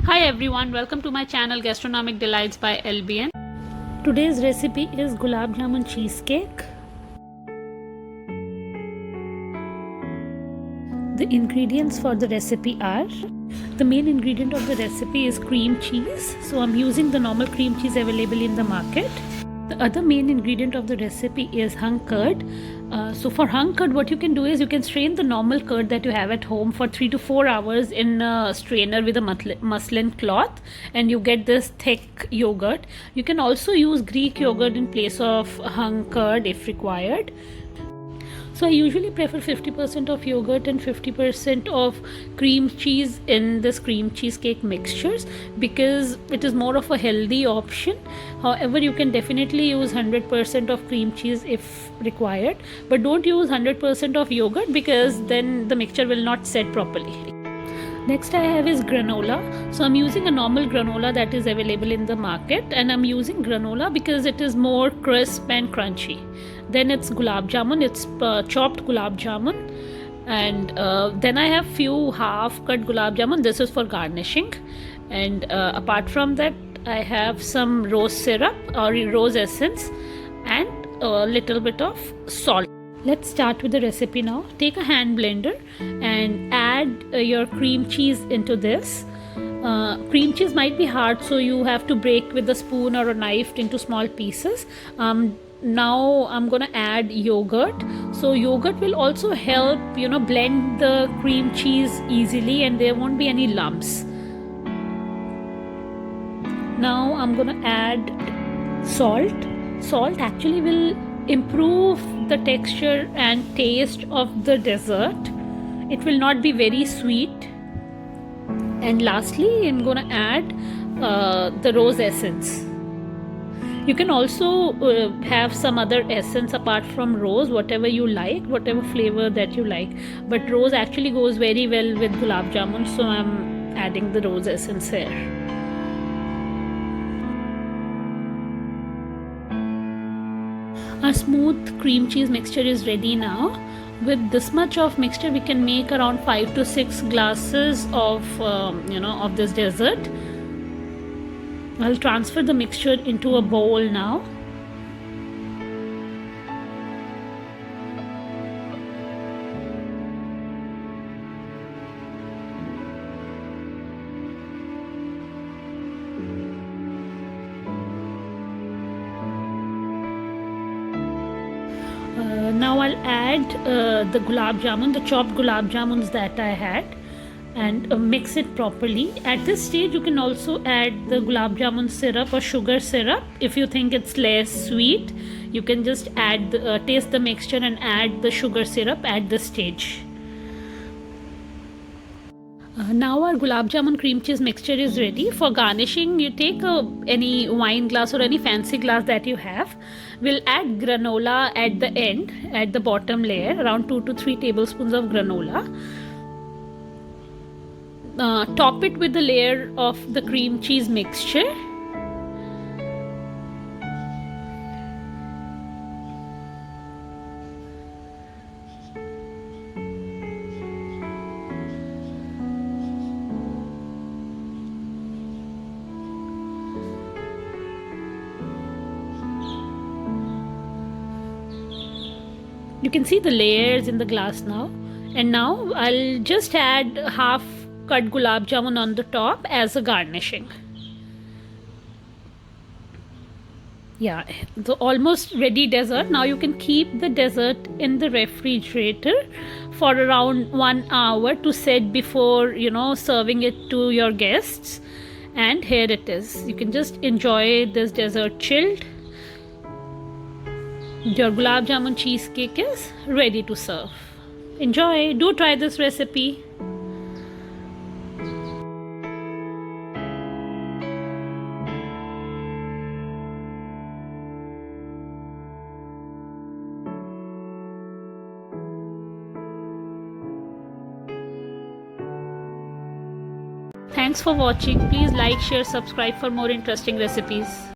Hi everyone, welcome to my channel Gastronomic Delights by LBN. Today's recipe is gulab jamun cheesecake. The ingredients for the recipe are: the main ingredient of the recipe is cream cheese. So I'm using the normal cream cheese available in the market. The other main ingredient of the recipe is hung curd. So for hung curd, what you can do is you can strain the normal curd that you have at home for 3 to 4 hours in a strainer with a muslin cloth, and you get this thick yogurt. You can also use Greek yogurt in place of hung curd if required. So I usually prefer 50% of yogurt and 50% of cream cheese in this cream cheesecake mixtures because it is more of a healthy option. However, you can definitely use 100% of cream cheese if required, but don't use 100% of yogurt because then the mixture will not set properly. Next I have is granola. So I'm using a normal granola that is available in the market, and I'm using granola because it is more crisp and crunchy. Then it's gulab jamun, it's chopped gulab jamun, and then I have few half cut gulab jamun. This is for garnishing, and apart from that I have some rose syrup or rose essence and a little bit of salt. Let's start with the recipe now. Take a hand blender and add your cream cheese into this. Cream cheese might be hard, so you have to break with a spoon or a knife into small pieces. Now I'm gonna add yogurt. So yogurt will also help blend the cream cheese easily, and there won't be any lumps. Now I'm gonna add salt. Salt actually will improve the texture and taste of the dessert. It will not be very sweet. And lastly, I'm gonna add the rose essence. You can also have some other essence apart from rose, whatever you like, whatever flavor that you like, but rose actually goes very well with gulab jamun, so I'm adding the rose essence here. Our smooth cream cheese mixture is ready now. With this much of mixture, we can make around 5 to 6 glasses of of this dessert. I'll transfer the mixture into a bowl now. Now I'll add the gulab jamun, the chopped gulab jamuns that I had, and mix it properly. At this stage, you can also add the gulab jamun syrup or sugar syrup. If you think it's less sweet, you can just add taste the mixture and add the sugar syrup at this stage. Now our gulab jamun cream cheese mixture is ready. For garnishing, you take any wine glass or any fancy glass that you have. We'll add granola at the end, at the bottom layer, around 2 to 3 tablespoons of granola. Top it with the layer of the cream cheese mixture. You can see the layers in the glass now, and now I'll just add half cut gulab jamun on the top as a garnishing. Yeah, the almost ready dessert. Now you can keep the dessert in the refrigerator for around 1 hour to set before serving it to your guests. And here it is. You can just enjoy this dessert chilled. Your gulab jamun cheesecake is ready to serve. Enjoy. Do try this recipe. Thanks for watching. Please like, share, subscribe for more interesting recipes.